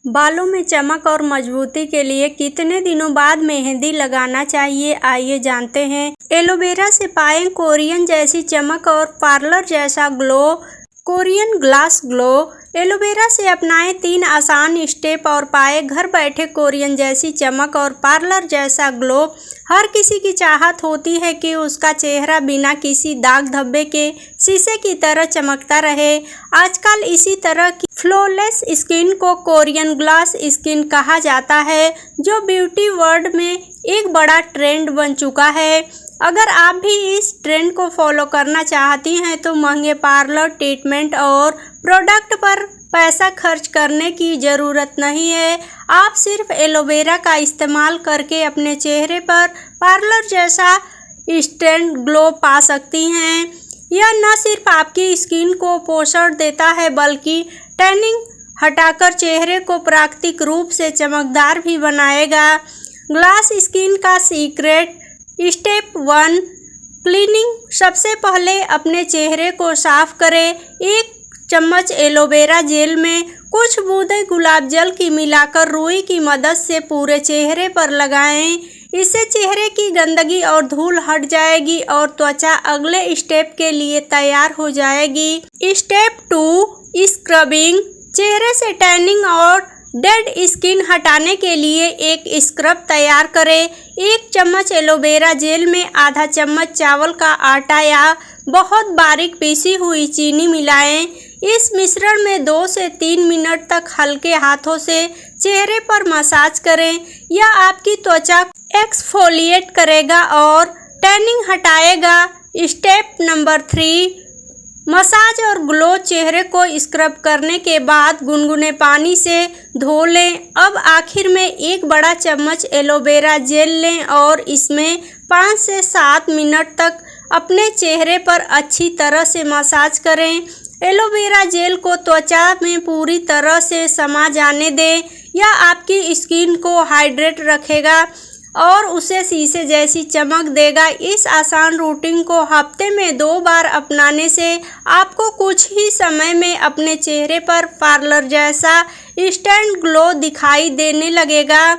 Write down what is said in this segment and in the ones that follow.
बालों में चमक और मजबूती के लिए कितने दिनों बाद मेहंदी लगाना चाहिए, आइए जानते हैं। एलोवेरा से पाएं कोरियन जैसी चमक और पार्लर जैसा glow. Korean glass glow. Aloe vera से अपनाएं 3 आसान स्टेप और पाए घर बैठे कोरियन जैसी चमक और पार्लर जैसा ग्लो। हर किसी की चाहत होती है कि उसका चेहरा बिना किसी दाग धब्बे के शीशे की तरह चमकता रहे। आजकल इसी तरह की फ्लॉलेस स्किन को कोरियन ग्लास स्किन कहा जाता है, जो ब्यूटी वर्ल्ड में एक बड़ा ट्रेंड बन चुका है। अगर आप भी इस ट्रेंड को फॉलो करना चाहती हैं तो महंगे पार्लर ट्रीटमेंट और प्रोडक्ट पर पैसा खर्च करने की ज़रूरत नहीं है। आप सिर्फ एलोवेरा का इस्तेमाल करके अपने चेहरे पर पार्लर जैसा इंस्टेंट ग्लो पा सकती हैं। यह न सिर्फ आपकी स्किन को पोषण देता है बल्कि टैनिंग हटाकर चेहरे को प्राकृतिक रूप से चमकदार भी बनाएगा। ग्लास स्किन का सीक्रेट। Step 1 cleaning. सबसे पहले अपने चेहरे को साफ करें। 1 चम्मच एलोवेरा जेल में कुछ बूंदें गुलाब जल की मिलाकर रुई की मदद से पूरे चेहरे पर लगाएं। इससे चेहरे की गंदगी और धूल हट जाएगी और त्वचा अगले स्टेप के लिए तैयार हो जाएगी। Step 2 scrubbing. चेहरे से टैनिंग और डेड स्किन हटाने के लिए एक स्क्रब तैयार करें। 1 चम्मच एलोवेरा जेल में आधा चम्मच चावल का आटा या बहुत बारीक पीसी हुई चीनी मिलाएं। इस मिश्रण में 2 से 3 मिनट तक हल्के हाथों से चेहरे पर मसाज करें। यह आपकी त्वचा एक्सफोलिएट करेगा और टैनिंग हटाएगा। स्टेप नंबर 3 मसाज और ग्लो। चेहरे को स्क्रब करने के बाद गुनगुने पानी से धो लें। अब आखिर में 1 बड़ा चम्मच एलोवेरा जेल लें और इसमें 5 से 7 मिनट तक अपने चेहरे पर अच्छी तरह से मसाज करें। एलोवेरा जेल को त्वचा में पूरी तरह से समा जाने दें। यह आपकी स्किन को हाइड्रेट रखेगा और उसे शीशे जैसी चमक देगा। इस आसान रूटीन को हफ्ते में 2 बार अपनाने से आपको कुछ ही समय में अपने चेहरे पर पार्लर जैसा इंस्टेंट ग्लो दिखाई देने लगेगा।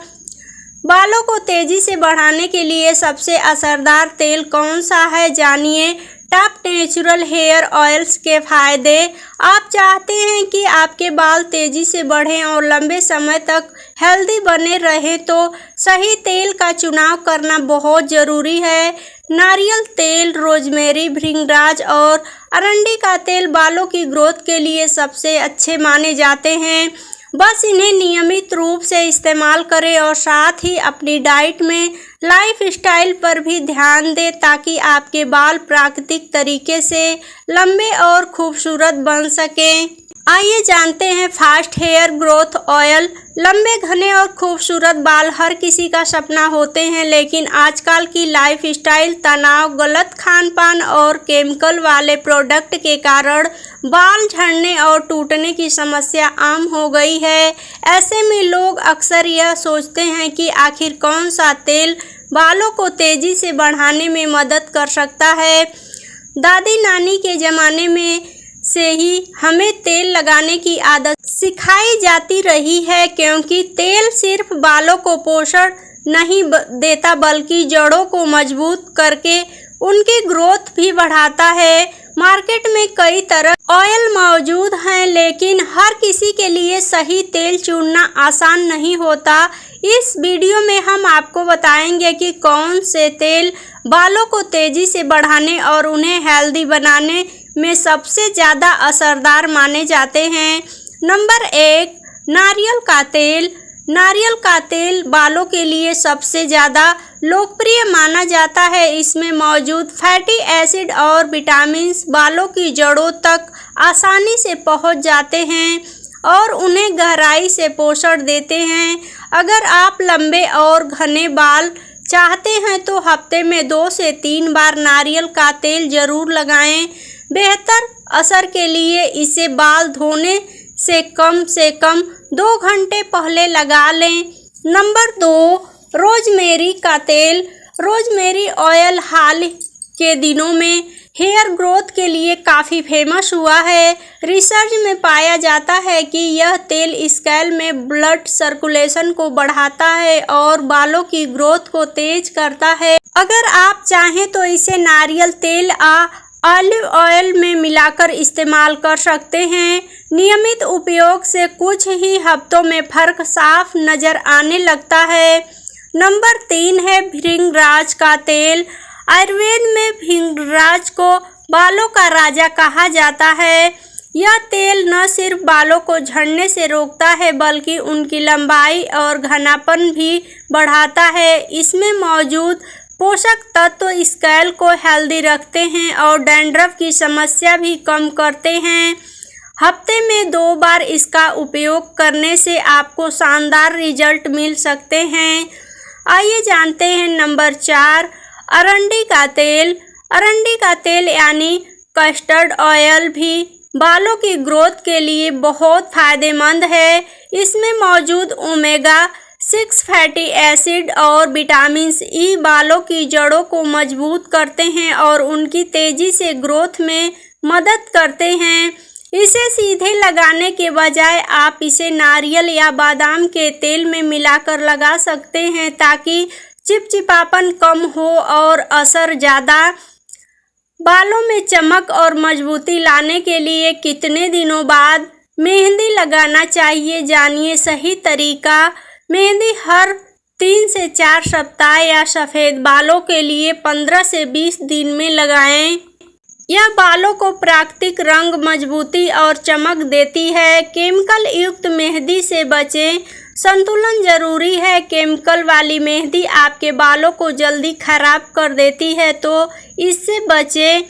बालों को तेजी से बढ़ाने के लिए सबसे असरदार तेल कौन सा है, जानिए। टॉप नेचुरल हेयर ऑयल्स के फायदे। आप चाहते हैं कि आपके बाल तेजी से बढ़ें और लंबे समय तक हेल्दी बने रहें तो सही तेल का चुनाव करना बहुत ज़रूरी है। नारियल तेल, रोजमेरी, भृंगराज और अरंडी का तेल बालों की ग्रोथ के लिए सबसे अच्छे माने जाते हैं। बस इन्हें नियमित रूप से इस्तेमाल करें और साथ ही अपनी डाइट में लाइफस्टाइल पर भी ध्यान दें ताकि आपके बाल प्राकृतिक तरीके से लंबे और खूबसूरत बन सकें। आइए जानते हैं फास्ट हेयर ग्रोथ ऑयल। लंबे, घने और खूबसूरत बाल हर किसी का सपना होते हैं, लेकिन आजकल की लाइफस्टाइल, तनाव, गलत खान-पान और केमिकल वाले प्रोडक्ट के कारण बाल झड़ने और टूटने की समस्या आम हो गई है। ऐसे में लोग अक्सर यह सोचते हैं कि आखिर कौन सा तेल बालों को तेजी से बढ़ाने में मदद कर सकता है। दादी नानी के ज़माने में से ही हमें तेल लगाने की आदत सिखाई जाती रही है, क्योंकि तेल सिर्फ बालों को पोषण नहीं देता बल्कि जड़ों को मजबूत करके उनकी ग्रोथ भी बढ़ाता है। मार्केट में कई तरह ऑयल मौजूद हैं, लेकिन हर किसी के लिए सही तेल चुनना आसान नहीं होता। इस वीडियो में हम आपको बताएंगे कि कौन से तेल बालों को तेजी से बढ़ाने और उन्हें हेल्दी बनाने में सबसे ज़्यादा असरदार माने जाते हैं। नंबर 1 नारियल का तेल। नारियल का तेल बालों के लिए सबसे ज़्यादा लोकप्रिय माना जाता है। इसमें मौजूद फैटी एसिड और विटामिन्स बालों की जड़ों तक आसानी से पहुंच जाते हैं और उन्हें गहराई से पोषण देते हैं। अगर आप लंबे और घने बाल चाहते हैं तो हफ्ते में 2 से 3 बार नारियल का तेल ज़रूर लगाएं। बेहतर असर के लिए इसे बाल धोने से कम 2 घंटे पहले लगा लें। नंबर 2 रोजमेरी का तेल। रोजमेरी ऑयल के दिनों में हेयर ग्रोथ के लिए काफ़ी फेमस हुआ है। रिसर्च में पाया जाता है कि यह तेल स्कैल्प में ब्लड सर्कुलेशन को बढ़ाता है और बालों की ग्रोथ को तेज करता है। अगर आप चाहें तो इसे नारियल तेल या ऑलिव ऑयल में मिलाकर इस्तेमाल कर सकते हैं। नियमित उपयोग से कुछ ही हफ्तों में फर्क साफ नज़र आने लगता है। नंबर 3 है भृंगराज का तेल। आयुर्वेद में भृंगराज को बालों का राजा कहा जाता है। यह तेल न सिर्फ बालों को झड़ने से रोकता है बल्कि उनकी लंबाई और घनापन भी बढ़ाता है। इसमें मौजूद पोषक तत्व स्कैल्प को हेल्दी रखते हैं और डैंड्रफ की समस्या भी कम करते हैं। हफ्ते में 2 बार इसका उपयोग करने से आपको शानदार रिजल्ट मिल सकते हैं। आइए जानते हैं नंबर 4 अरंडी का तेल। अरंडी का तेल यानी कस्टर्ड ऑयल भी बालों की ग्रोथ के लिए बहुत फायदेमंद है। इसमें मौजूद ओमेगा 6 फैटी एसिड और विटामिन ई बालों की जड़ों को मजबूत करते हैं और उनकी तेजी से ग्रोथ में मदद करते हैं। इसे सीधे लगाने के बजाय आप इसे नारियल या बादाम के तेल में मिलाकर लगा सकते हैं ताकि चिपचिपापन कम हो और असर ज़्यादा। बालों में चमक और मजबूती लाने के लिए कितने दिनों बाद मेहंदी लगाना चाहिए, जानिए सही तरीका। मेहंदी हर 3 से 4 सप्ताह या सफ़ेद बालों के लिए 15 से 20 दिन में लगाएं। यह बालों को प्राकृतिक रंग, मजबूती और चमक देती है। केमिकल युक्त मेहंदी से बचें। संतुलन जरूरी है। केमिकल वाली मेहंदी आपके बालों को जल्दी खराब कर देती है, तो इससे बचें।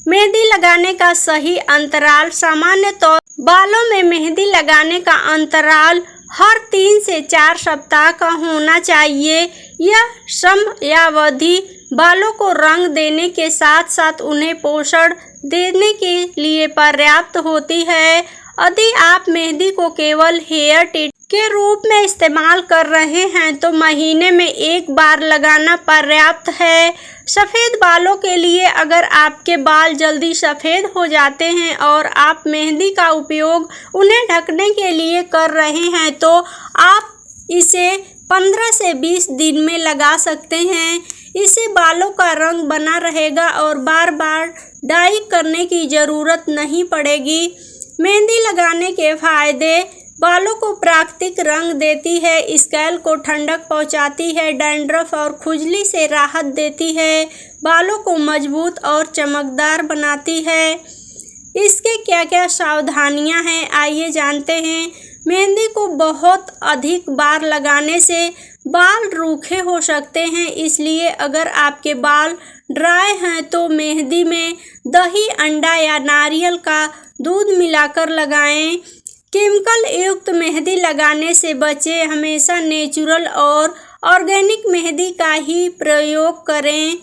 मेहंदी लगाने का सही अंतराल। सामान्य तौर बालों में मेहंदी लगाने का अंतराल हर 3 से 4 सप्ताह का होना चाहिए। यह समयावधि बालों को रंग देने के साथ साथ उन्हें पोषण देने के लिए पर्याप्त होती है। यदि आप मेहंदी को केवल हेयर टिप के रूप में इस्तेमाल कर रहे हैं तो महीने में 1 बार लगाना पर्याप्त है। सफ़ेद बालों के लिए अगर आपके बाल जल्दी सफ़ेद हो जाते हैं और आप मेहंदी का उपयोग उन्हें ढकने के लिए कर रहे हैं तो आप इसे 15 से 20 दिन में लगा सकते हैं। इससे बालों का रंग बना रहेगा और बार बार डाई करने की ज़रूरत नहीं पड़ेगी। मेहंदी लगाने के फायदे। बालों को प्राकृतिक रंग देती है, स्कैल्प को ठंडक पहुंचाती है, डैंड्रफ और खुजली से राहत देती है, बालों को मजबूत और चमकदार बनाती है। इसके क्या क्या सावधानियां हैं, आइए जानते हैं। मेहंदी को बहुत अधिक बार लगाने से बाल रूखे हो सकते हैं, इसलिए अगर आपके बाल ड्राई हैं तो मेहंदी में दही, अंडा या नारियल का दूध मिलाकर लगाएं। केमिकल युक्त मेहंदी लगाने से बचें। हमेशा नेचुरल और ऑर्गेनिक मेहंदी का ही प्रयोग करें।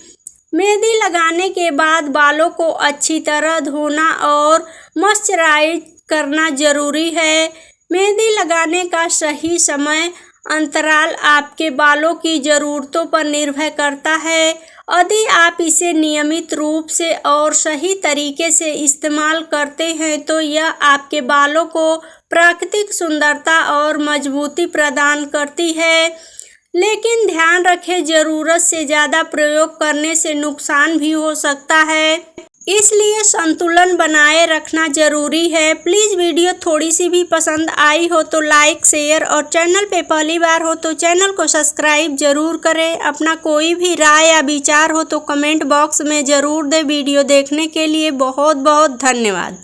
मेहंदी लगाने के बाद बालों को अच्छी तरह धोना और मॉइस्चराइज करना जरूरी है। मेहंदी लगाने का सही समय अंतराल आपके बालों की ज़रूरतों पर निर्भर करता है। यदि आप इसे नियमित रूप से और सही तरीके से इस्तेमाल करते हैं तो यह आपके बालों को प्राकृतिक सुंदरता और मजबूती प्रदान करती है। लेकिन ध्यान रखें, ज़रूरत से ज़्यादा प्रयोग करने से नुकसान भी हो सकता है, इसलिए संतुलन बनाए रखना जरूरी है। प्लीज़ वीडियो थोड़ी सी भी पसंद आई हो तो लाइक, शेयर और चैनल पे पहली बार हो तो चैनल को सब्सक्राइब जरूर करें। अपना कोई भी राय या विचार हो तो कमेंट बॉक्स में ज़रूर दें। वीडियो देखने के लिए बहुत बहुत धन्यवाद।